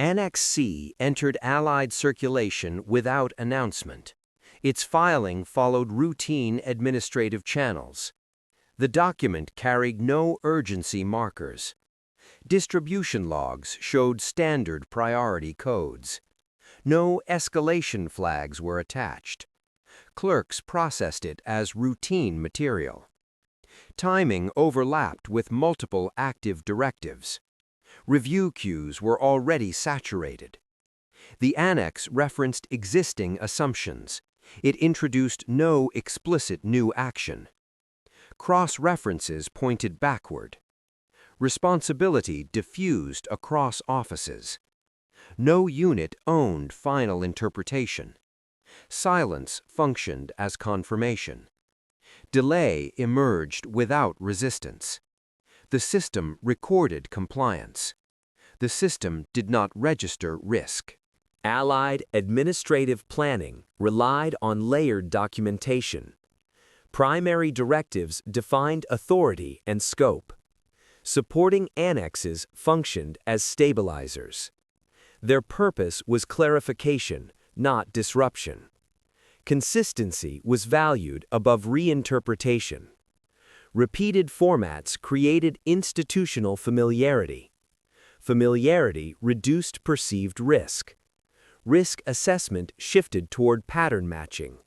Annex C entered Allied circulation without announcement. Its filing followed routine administrative channels. The document carried no urgency markers. Distribution logs showed standard priority codes. No escalation flags were attached. Clerks processed it as routine material. Timing overlapped with multiple active directives. Review queues were already saturated. The annex referenced existing assumptions. It introduced no explicit new action. Cross-references pointed backward. Responsibility diffused across offices. No unit owned final interpretation. Silence functioned as confirmation. Delay emerged without resistance. The system recorded compliance. The system did not register risk. Allied administrative planning relied on layered documentation. Primary directives defined authority and scope. Supporting annexes functioned as stabilizers. Their purpose was clarification, not disruption. Consistency was valued above reinterpretation. Repeated formats created institutional familiarity. Familiarity reduced perceived risk. Risk assessment shifted toward pattern matching.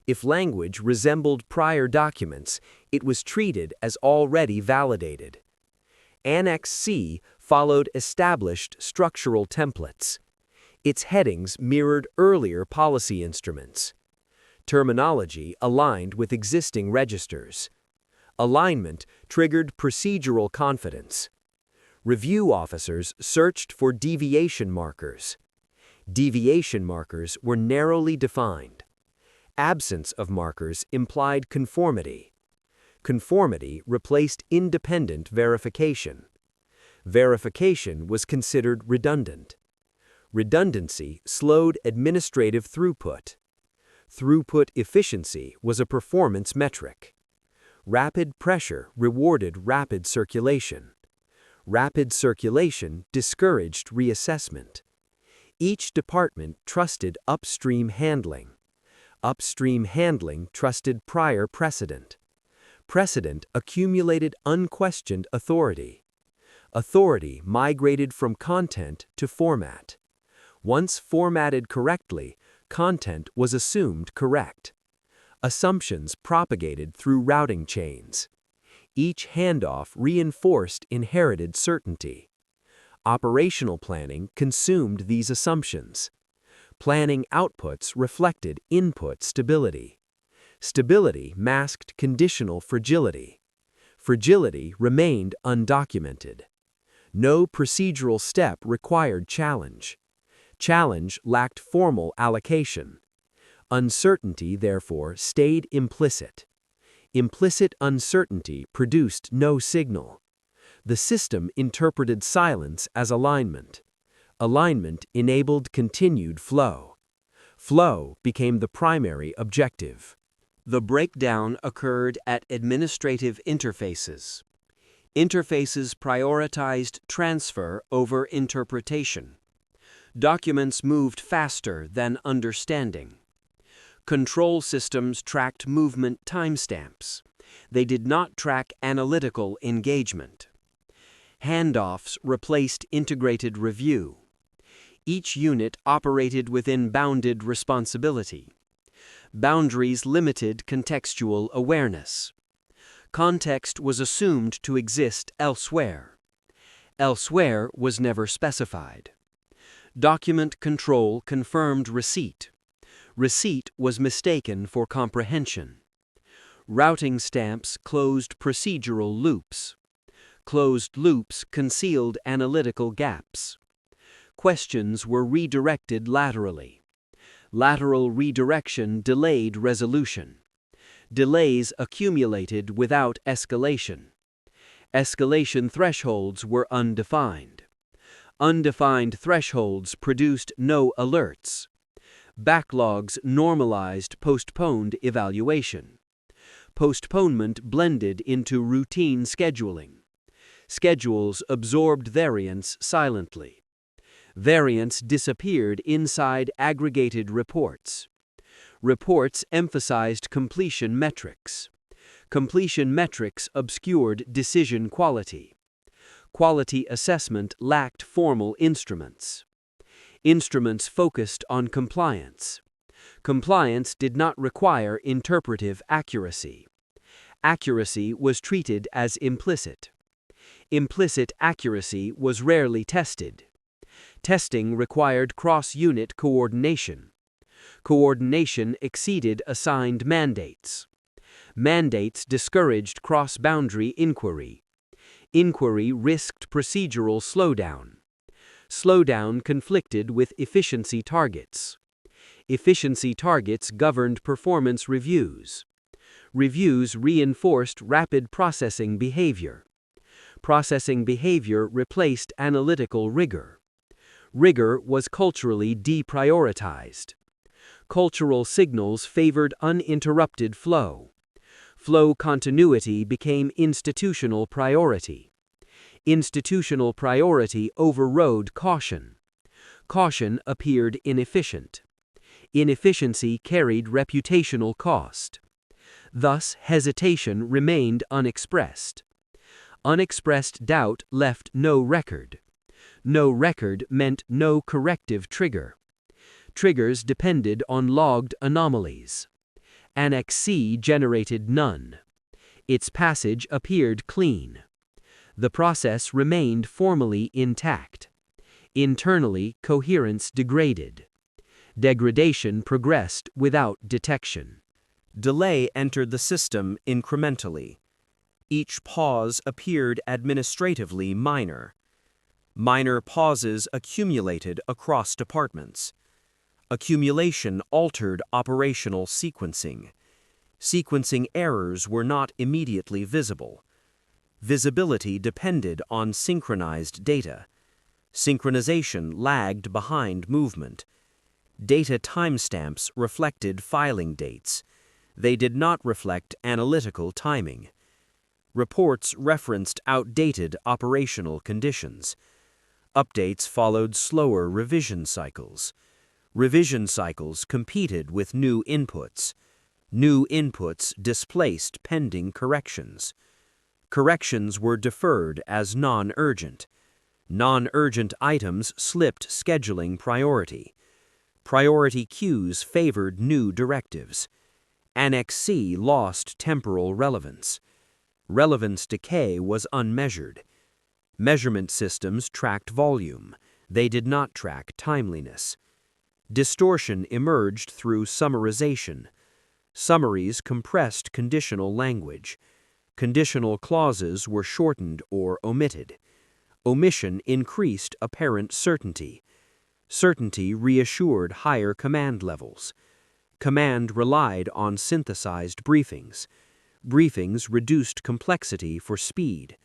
If language resembled prior documents, it was treated as already validated. Annex C followed established structural templates. Its headings mirrored earlier policy instruments. Terminology aligned with existing registers. Alignment triggered procedural confidence. Review officers searched for deviation markers. Deviation markers were narrowly defined. Absence of markers implied conformity. Conformity replaced independent verification. Verification was considered redundant. Redundancy slowed administrative throughput. Throughput efficiency was a performance metric. Rapid pressure rewarded rapid circulation. Rapid circulation discouraged reassessment. Each department trusted upstream handling. Upstream handling trusted prior precedent. Precedent accumulated unquestioned authority. Authority migrated from content to format. Once formatted correctly, content was assumed correct. Assumptions propagated through routing chains. Each handoff reinforced inherited certainty. Operational planning consumed these assumptions. Planning outputs reflected input stability. Stability masked conditional fragility. Fragility remained undocumented. No procedural step required challenge. Challenge lacked formal allocation. Uncertainty, therefore, stayed implicit. Implicit uncertainty produced no signal. The system interpreted silence as alignment. Alignment enabled continued flow. Flow became the primary objective. The breakdown occurred at administrative interfaces. Interfaces prioritized transfer over interpretation. Documents moved faster than understanding. Control systems tracked movement timestamps. They did not track analytical engagement. Handoffs replaced integrated review. Each unit operated within bounded responsibility. Boundaries limited contextual awareness. Context was assumed to exist elsewhere. Elsewhere was never specified. Document control confirmed receipt. Receipt was mistaken for comprehension. Routing stamps closed procedural loops. Closed loops concealed analytical gaps. Questions were redirected laterally. Lateral redirection delayed resolution. Delays accumulated without escalation. Escalation thresholds were undefined. Undefined thresholds produced no alerts. Backlogs normalized postponed evaluation. Postponement blended into routine scheduling. Schedules absorbed variance silently. Variance disappeared inside aggregated reports. Reports emphasized completion metrics. Completion metrics obscured decision quality. Quality assessment lacked formal instruments. Instruments focused on compliance. Compliance did not require interpretive accuracy. Accuracy was treated as implicit. Implicit accuracy was rarely tested. Testing required cross-unit coordination. Coordination exceeded assigned mandates. Mandates discouraged cross-boundary inquiry. Inquiry risked procedural slowdown. Slowdown conflicted with efficiency targets. Efficiency targets governed performance reviews. Reviews reinforced rapid processing behavior. Processing behavior replaced analytical rigor. Rigor was culturally deprioritized. Cultural signals favored uninterrupted flow. Flow continuity became institutional priority. Institutional priority overrode caution. Caution appeared inefficient. Inefficiency carried reputational cost. Thus, hesitation remained unexpressed. Unexpressed doubt left no record. No record meant no corrective trigger. Triggers depended on logged anomalies. Annex C generated none. Its passage appeared clean. The process remained formally intact. Internally, coherence degraded. Degradation progressed without detection. Delay entered the system incrementally. Each pause appeared administratively minor. Minor pauses accumulated across departments. Accumulation altered operational sequencing. Sequencing errors were not immediately visible. Visibility depended on synchronized data. Synchronization lagged behind movement. Data timestamps reflected filing dates. They did not reflect analytical timing. Reports referenced outdated operational conditions. Updates followed slower revision cycles. Revision cycles competed with new inputs. New inputs displaced pending corrections. Corrections were deferred as non-urgent. Non-urgent items slipped scheduling priority. Priority queues favored new directives. Annex C lost temporal relevance. Relevance decay was unmeasured. Measurement systems tracked volume. They did not track timeliness. Distortion emerged through summarization. Summaries compressed conditional language. Conditional clauses were shortened or omitted. Omission increased apparent certainty. Certainty reassured higher command levels. Command relied on synthesized briefings. Briefings reduced complexity for speed.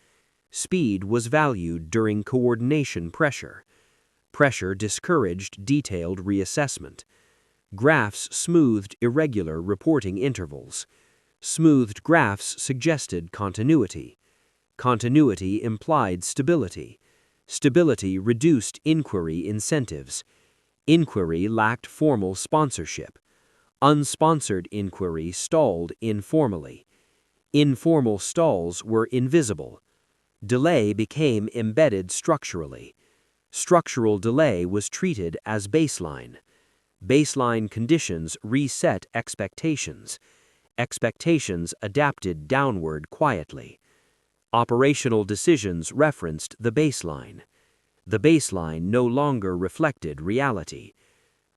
Speed was valued during coordination pressure. Pressure discouraged detailed reassessment. Graphs smoothed irregular reporting intervals. Smoothed graphs suggested continuity. Continuity implied stability. Stability reduced inquiry incentives. Inquiry lacked formal sponsorship. Unsponsored inquiry stalled informally. Informal stalls were invisible. Delay became embedded structurally. Structural delay was treated as baseline. Baseline conditions reset expectations. Expectations adapted downward quietly. Operational decisions referenced the baseline. The baseline no longer reflected reality.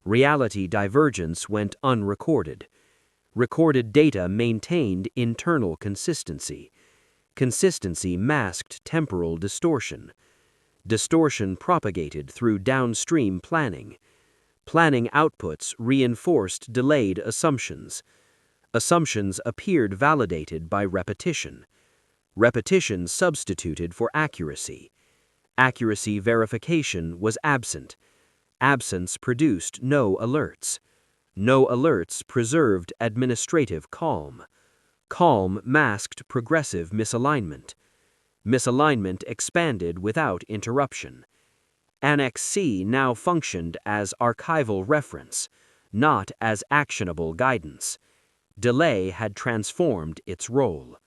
Reality divergence went unrecorded. Recorded data maintained internal consistency. Consistency masked temporal distortion. Distortion propagated through downstream planning. Planning outputs reinforced delayed assumptions. Assumptions appeared validated by repetition. Repetition substituted for accuracy. Accuracy verification was absent. Absence produced no alerts. No alerts preserved administrative calm. Calm masked progressive misalignment. Misalignment expanded without interruption. Annex C now functioned as archival reference, not as actionable guidance. Delay had transformed its role.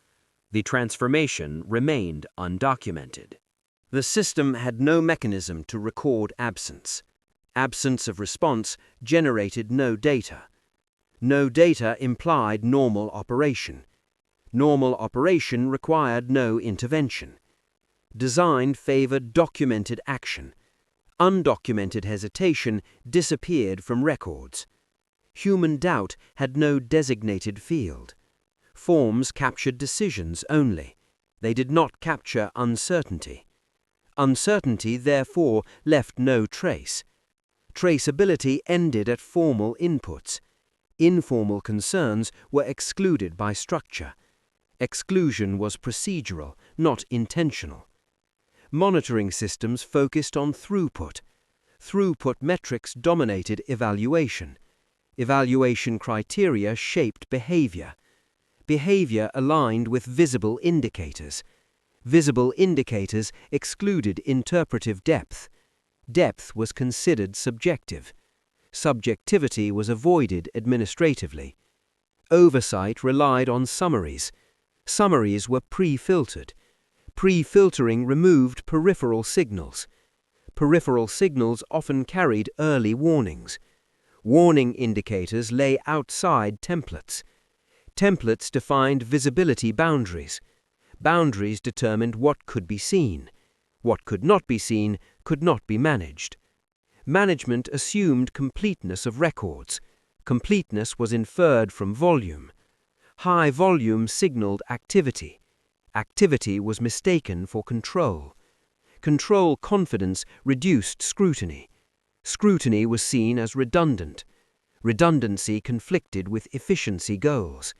The transformation remained undocumented. The system had no mechanism to record absence. Absence of response generated no data. No data implied normal operation. Normal operation required no intervention. Design favored documented action. Undocumented hesitation disappeared from records. Human doubt had no designated field. Forms captured decisions only. They did not capture uncertainty. Uncertainty, therefore, left no trace. Traceability ended at formal inputs. Informal concerns were excluded by structure. Exclusion was procedural, not intentional. Monitoring systems focused on throughput. Throughput metrics dominated evaluation. Evaluation criteria shaped behavior. Behavior aligned with visible indicators. Visible indicators excluded interpretive depth. Depth was considered subjective. Subjectivity was avoided administratively. Oversight relied on summaries. Summaries were pre-filtered. Pre-filtering removed peripheral signals. Peripheral signals often carried early warnings. Warning indicators lay outside templates. Templates defined visibility boundaries. Boundaries determined what could be seen. What could not be seen could not be managed. Management assumed completeness of records. Completeness was inferred from volume. High volume signaled activity. Activity was mistaken for control. Control confidence reduced scrutiny. Scrutiny was seen as redundant. Redundancy conflicted with efficiency goals.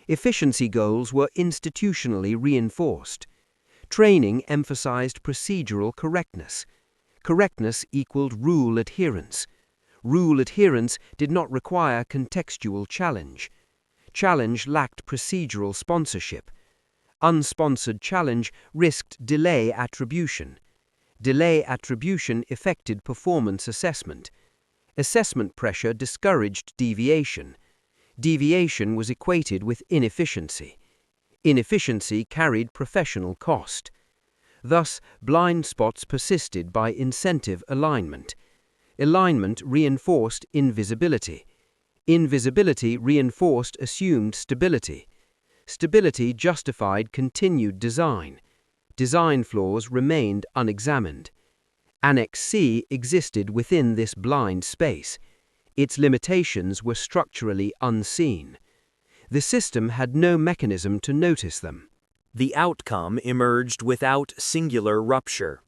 Efficiency goals were institutionally reinforced. Training emphasized procedural correctness. Correctness equaled rule adherence. Rule adherence did not require contextual challenge. Challenge lacked procedural sponsorship. Unsponsored challenge risked delay attribution. Delay attribution affected performance assessment. Assessment pressure discouraged deviation. Deviation was equated with inefficiency. Inefficiency carried professional cost. Thus, blind spots persisted by incentive alignment. Alignment reinforced invisibility. Invisibility reinforced assumed stability. Stability justified continued design. Design flaws remained unexamined. Annex C existed within this blind space. Its limitations were structurally unseen. The system had no mechanism to notice them. The outcome emerged without singular rupture.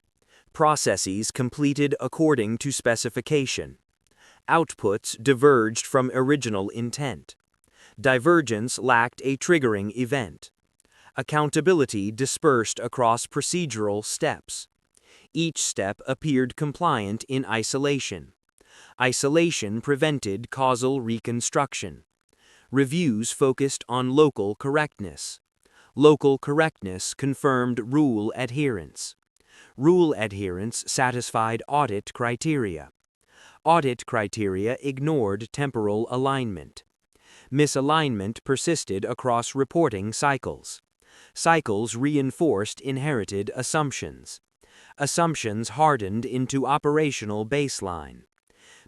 Processes completed according to specification. Outputs diverged from original intent. Divergence lacked a triggering event. Accountability dispersed across procedural steps. Each step appeared compliant in isolation. Isolation prevented causal reconstruction. Reviews focused on local correctness. Local correctness confirmed rule adherence. Rule adherence satisfied audit criteria. Audit criteria ignored temporal alignment. Misalignment persisted across reporting cycles. Cycles reinforced inherited assumptions. Assumptions hardened into operational baseline.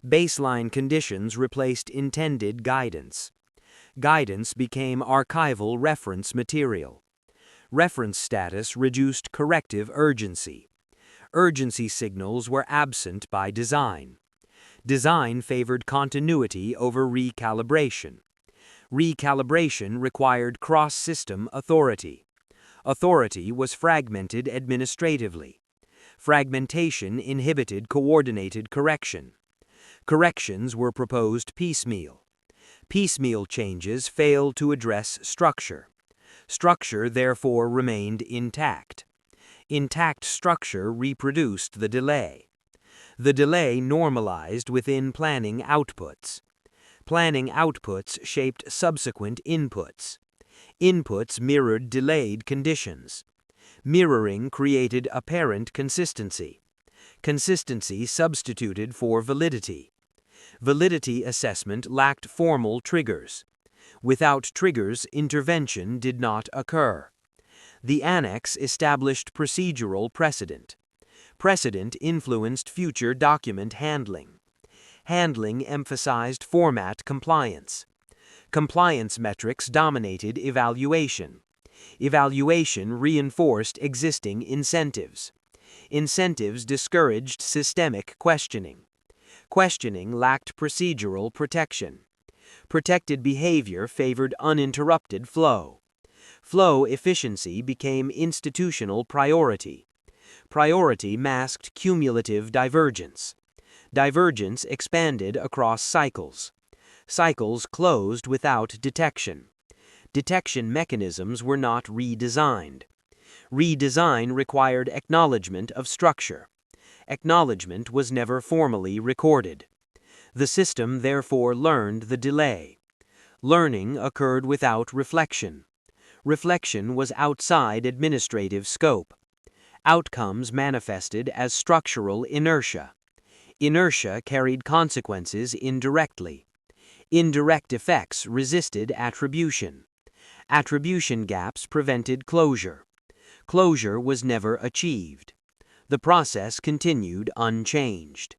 Baseline conditions replaced intended guidance. Guidance became archival reference material. Reference status reduced corrective urgency. Urgency signals were absent by design. Design favored continuity over recalibration. Recalibration required cross-system authority. Authority was fragmented administratively. Fragmentation inhibited coordinated correction. Corrections were proposed piecemeal. Piecemeal changes failed to address structure. Structure therefore remained intact. Intact structure reproduced the delay. The delay normalized within planning outputs. Planning outputs shaped subsequent inputs. Inputs mirrored delayed conditions. Mirroring created apparent consistency. Consistency substituted for validity. Validity assessment lacked formal triggers. Without triggers, intervention did not occur. The Annex established procedural precedent. Precedent influenced future document handling. Handling emphasized format compliance. Compliance metrics dominated evaluation. Evaluation reinforced existing incentives. Incentives discouraged systemic questioning. Questioning lacked procedural protection. Protected behavior favored uninterrupted flow. Flow efficiency became institutional priority. Priority masked cumulative divergence. Divergence expanded across cycles. Cycles closed without detection. Detection mechanisms were not redesigned. Redesign required acknowledgement of structure. Acknowledgement was never formally recorded. The system therefore learned the delay. Learning occurred without reflection. Reflection was outside administrative scope. Outcomes manifested as structural inertia. Inertia carried consequences indirectly. Indirect effects resisted attribution. Attribution gaps prevented closure. Closure was never achieved. The process continued unchanged.